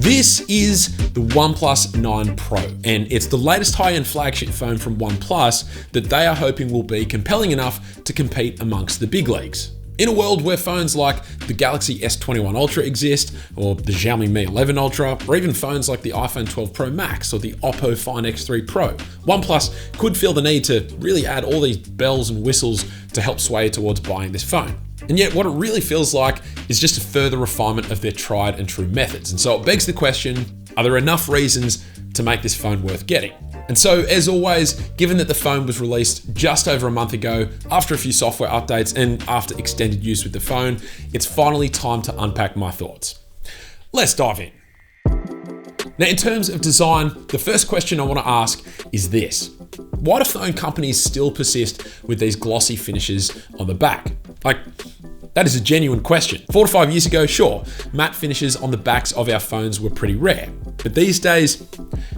This is the OnePlus 9 Pro, and it's the latest high-end flagship phone from OnePlus that they are hoping will be compelling enough to compete amongst the big leagues. In a world where phones like the Galaxy S21 Ultra exist, or the Xiaomi Mi 11 Ultra, or even phones like the iPhone 12 Pro Max or the Oppo Find X3 Pro, OnePlus could feel the need to really add all these bells and whistles to help sway you towards buying this phone. And yet what it really feels like is just a further refinement of their tried and true methods. And so it begs the question, are there enough reasons to make this phone worth getting? And so, as always, given that the phone was released just over a month ago, after a few software updates and after extended use with the phone, it's finally time to unpack my thoughts. Let's dive in. Now, in terms of design, the first question I want to ask is this. Why do phone companies still persist with these glossy finishes on the back? That is a genuine question. 4 to 5 years ago, sure, matte finishes on the backs of our phones were pretty rare. But these days,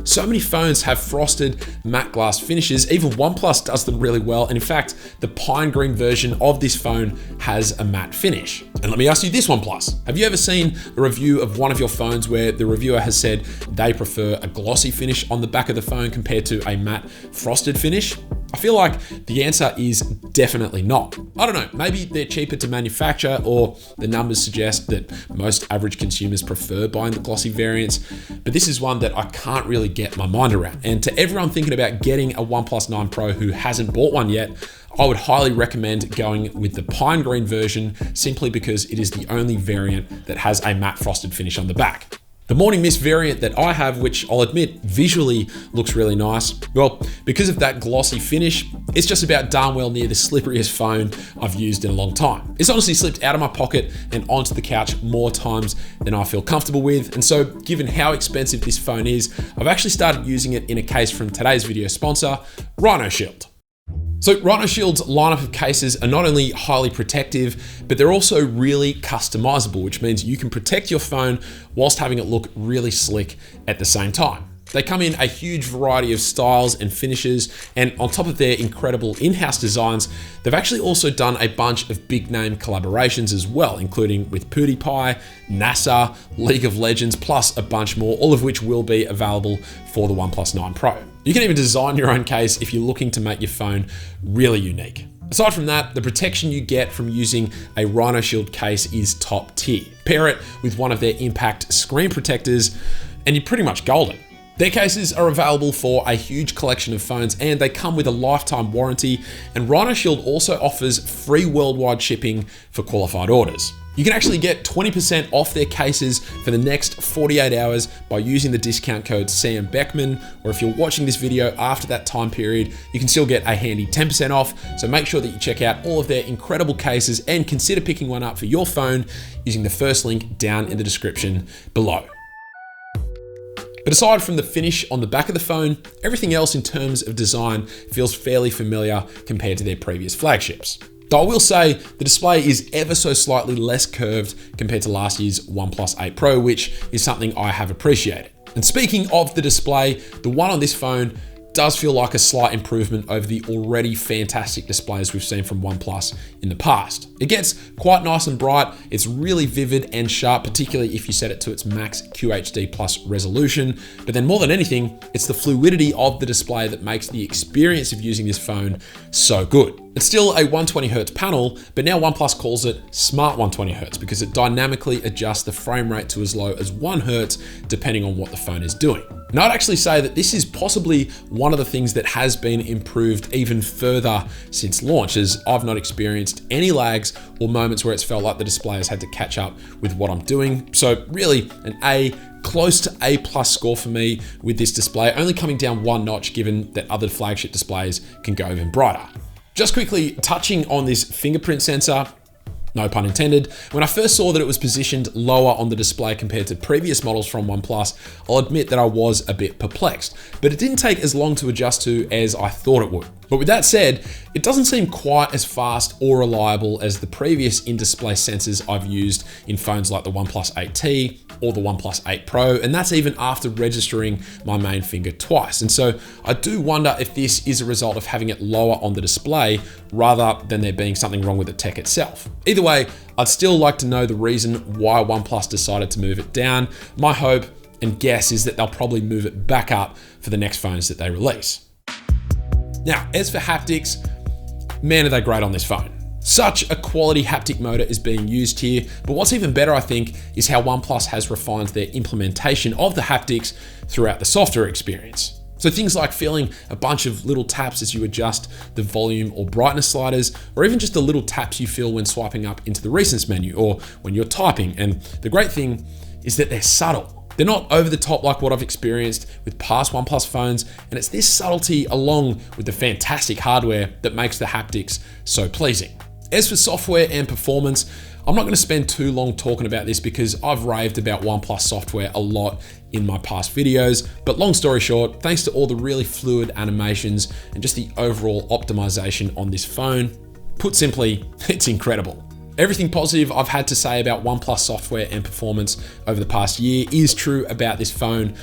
so many phones have frosted matte glass finishes. Even OnePlus does them really well. And in fact, the pine green version of this phone has a matte finish. And let me ask you this, OnePlus. Have you ever seen a review of one of your phones where the reviewer has said they prefer a glossy finish on the back of the phone compared to a matte frosted finish? I feel like the answer is definitely not. I don't know, maybe they're cheaper to manufacture, or the numbers suggest that most average consumers prefer buying the glossy variants, but this is one that I can't really get my mind around. And to everyone thinking about getting a OnePlus 9 Pro who hasn't bought one yet, I would highly recommend going with the pine green version simply because it is the only variant that has a matte frosted finish on the back. The Morning Mist variant that I have, which I'll admit visually looks really nice, well, because of that glossy finish, it's just about darn well near the slipperiest phone I've used in a long time. It's honestly slipped out of my pocket and onto the couch more times than I feel comfortable with. And so given how expensive this phone is, I've actually started using it in a case from today's video sponsor, Rhino Shield. So Rhino Shield's lineup of cases are not only highly protective, but they're also really customizable, which means you can protect your phone whilst having it look really slick at the same time. They come in a huge variety of styles and finishes, and on top of their incredible in-house designs, they've actually also done a bunch of big name collaborations as well, including with PewDiePie, NASA, League of Legends, plus a bunch more, all of which will be available for the OnePlus 9 Pro. You can even design your own case if you're looking to make your phone really unique. Aside from that, the protection you get from using a Rhino Shield case is top tier. Pair it with one of their impact screen protectors, and you're pretty much golden. Their cases are available for a huge collection of phones, and they come with a lifetime warranty, and Rhino Shield also offers free worldwide shipping for qualified orders. You can actually get 20% off their cases for the next 48 hours by using the discount code Beckman, or if you're watching this video after that time period, you can still get a handy 10% off. So make sure that you check out all of their incredible cases and consider picking one up for your phone using the first link down in the description below. But aside from the finish on the back of the phone, everything else in terms of design feels fairly familiar compared to their previous flagships. Though I will say the display is ever so slightly less curved compared to last year's OnePlus 8 Pro, which is something I have appreciated. And speaking of the display, the one on this phone does feel like a slight improvement over the already fantastic displays we've seen from OnePlus in the past. It gets quite nice and bright, it's really vivid and sharp, particularly if you set it to its max QHD plus resolution, but then more than anything, it's the fluidity of the display that makes the experience of using this phone so good. It's still a 120Hz panel, but now OnePlus calls it Smart 120Hz because it dynamically adjusts the frame rate to as low as 1 Hz depending on what the phone is doing. And I'd actually say that this is possibly one of the things that has been improved even further since launch, as I've not experienced any lags or moments where it's felt like the display has had to catch up with what I'm doing. So really an A, close to A+ score for me with this display, only coming down one notch given that other flagship displays can go even brighter. Just quickly touching on this fingerprint sensor, no pun intended. When I first saw that it was positioned lower on the display compared to previous models from OnePlus, I'll admit that I was a bit perplexed, but it didn't take as long to adjust to as I thought it would. But with that said, it doesn't seem quite as fast or reliable as the previous in-display sensors I've used in phones like the OnePlus 8T or the OnePlus 8 Pro, and that's even after registering my main finger twice. And so I do wonder if this is a result of having it lower on the display rather than there being something wrong with the tech itself. Either way, I'd still like to know the reason why OnePlus decided to move it down. My hope and guess is that they'll probably move it back up for the next phones that they release. Now, as for haptics, man, are they great on this phone. Such a quality haptic motor is being used here, but what's even better, I think, is how OnePlus has refined their implementation of the haptics throughout the software experience. So things like feeling a bunch of little taps as you adjust the volume or brightness sliders, or even just the little taps you feel when swiping up into the recents menu or when you're typing. And the great thing is that they're subtle. They're not over the top like what I've experienced with past OnePlus phones, and it's this subtlety along with the fantastic hardware that makes the haptics so pleasing. As for software and performance, I'm not going to spend too long talking about this because I've raved about OnePlus software a lot in my past videos, but long story short, thanks to all the really fluid animations and just the overall optimization on this phone, put simply, it's incredible. Everything positive I've had to say about OnePlus software and performance over the past year is true about this phone,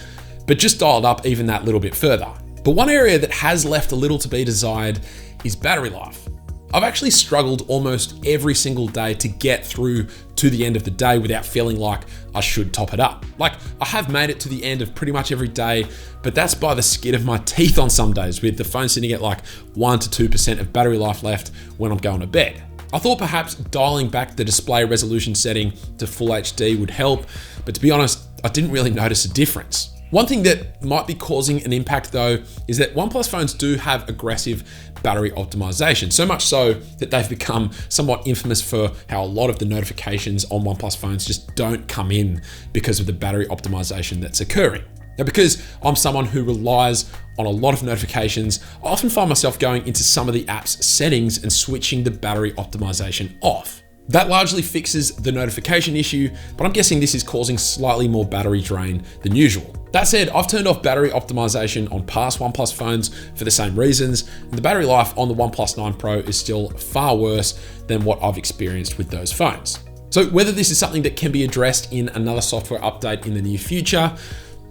but just dialed up even that little bit further. But one area that has left a little to be desired is battery life. I've actually struggled almost every single day to get through to the end of the day without feeling like I should top it up. Like, I have made it to the end of pretty much every day, but that's by the skin of my teeth on some days, with the phone sitting at like 1 to 2% of battery life left when I'm going to bed. I thought perhaps dialing back the display resolution setting to Full HD would help, but to be honest, I didn't really notice a difference. One thing that might be causing an impact though is that OnePlus phones do have aggressive battery optimization, so much so that they've become somewhat infamous for how a lot of the notifications on OnePlus phones just don't come in because of the battery optimization that's occurring. Now, because I'm someone who relies on a lot of notifications, I often find myself going into some of the app's settings and switching the battery optimization off. That largely fixes the notification issue, but I'm guessing this is causing slightly more battery drain than usual. That said, I've turned off battery optimization on past OnePlus phones for the same reasons, and the battery life on the OnePlus 9 Pro is still far worse than what I've experienced with those phones. So whether this is something that can be addressed in another software update in the near future,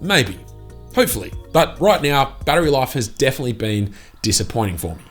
maybe, hopefully. But right now, battery life has definitely been disappointing for me.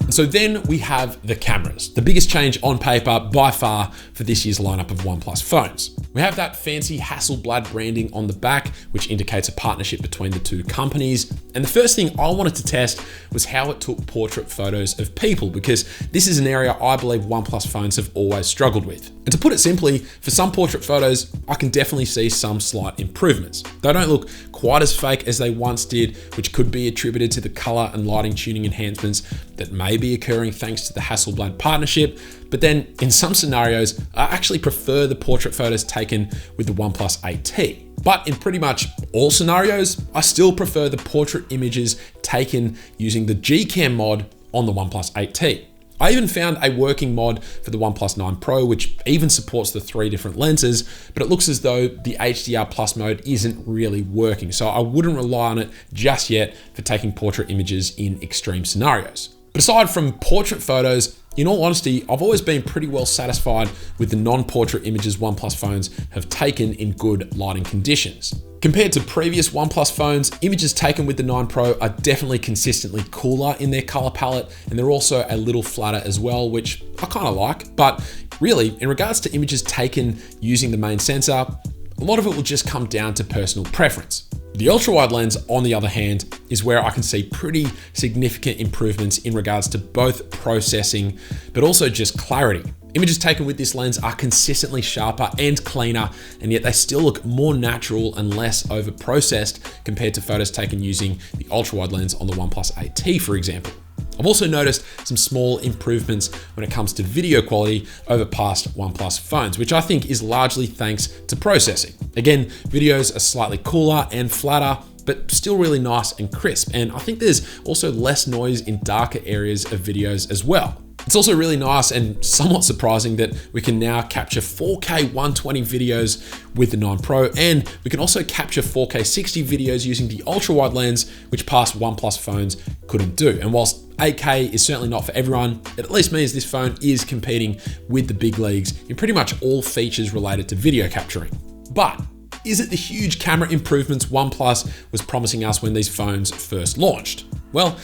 So then we have the cameras, the biggest change on paper by far for this year's lineup of OnePlus phones. We have that fancy Hasselblad branding on the back, which indicates a partnership between the two companies. And the first thing I wanted to test was how it took portrait photos of people, because this is an area I believe OnePlus phones have always struggled with. And to put it simply, for some portrait photos, I can definitely see some slight improvements. They don't look quite as fake as they once did, which could be attributed to the color and lighting tuning enhancements that may be occurring thanks to the Hasselblad partnership. But then in some scenarios, I actually prefer the portrait photos taken with the OnePlus 8T. But in pretty much all scenarios, I still prefer the portrait images taken using the Gcam mod on the OnePlus 8T. I even found a working mod for the OnePlus 9 Pro, which even supports the 3 different lenses, but it looks as though the HDR Plus mode isn't really working. So I wouldn't rely on it just yet for taking portrait images in extreme scenarios. But aside from portrait photos, in all honesty, I've always been pretty well satisfied with the non-portrait images OnePlus phones have taken in good lighting conditions. Compared to previous OnePlus phones, images taken with the 9 Pro are definitely consistently cooler in their color palette, and they're also a little flatter as well, which I kind of like. But really, in regards to images taken using the main sensor, a lot of it will just come down to personal preference. The ultra-wide lens, on the other hand, is where I can see pretty significant improvements in regards to both processing, but also just clarity. Images taken with this lens are consistently sharper and cleaner, and yet they still look more natural and less over-processed compared to photos taken using the ultra-wide lens on the OnePlus 8T, for example. I've also noticed some small improvements when it comes to video quality over past OnePlus phones, which I think is largely thanks to processing. Again, videos are slightly cooler and flatter, but still really nice and crisp. And I think there's also less noise in darker areas of videos as well. It's also really nice and somewhat surprising that we can now capture 4K 120 videos with the 9 Pro, and we can also capture 4K 60 videos using the ultra-wide lens, which past OnePlus phones couldn't do. And whilst 8K is certainly not for everyone, it at least means this phone is competing with the big leagues in pretty much all features related to video capturing. But is it the huge camera improvements OnePlus was promising us when these phones first launched? Well,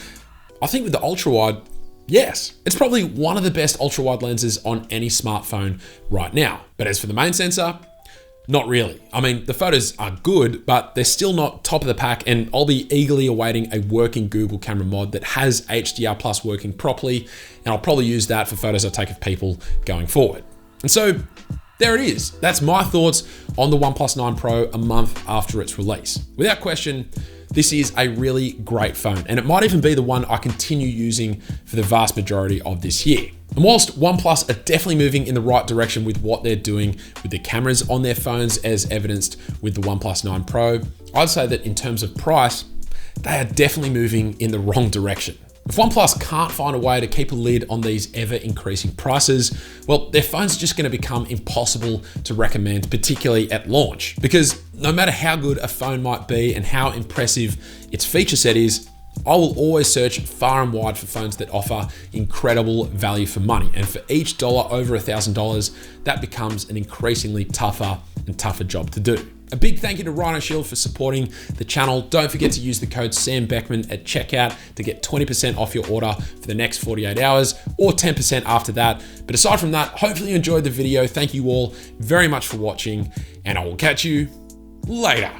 I think with the ultra-wide, yes, it's probably one of the best ultra-wide lenses on any smartphone right now. But as for the main sensor, Not really. I mean, the photos are good, but they're still not top of the pack, and I'll be eagerly awaiting a working Google camera mod that has HDR Plus working properly, and I'll probably use that for photos I take of people going forward. And so there it is. That's my thoughts on the OnePlus 9 Pro a month after its release. Without question, this is a really great phone, and it might even be the one I continue using for the vast majority of this year. And whilst OnePlus are definitely moving in the right direction with what they're doing with the cameras on their phones, as evidenced with the OnePlus 9 Pro, I'd say that in terms of price, they are definitely moving in the wrong direction. If OnePlus can't find a way to keep a lid on these ever increasing prices, well, their phones are just going to become impossible to recommend, particularly at launch. Because no matter how good a phone might be and how impressive its feature set is, I will always search far and wide for phones that offer incredible value for money. And for each dollar over $1,000, that becomes an increasingly tougher and tougher job to do. A big thank you to Rhino Shield for supporting the channel. Don't forget to use the code Sam Beckman at checkout to get 20% off your order for the next 48 hours or 10% after that. But aside from that, hopefully you enjoyed the video. Thank you all very much for watching, and I will catch you later.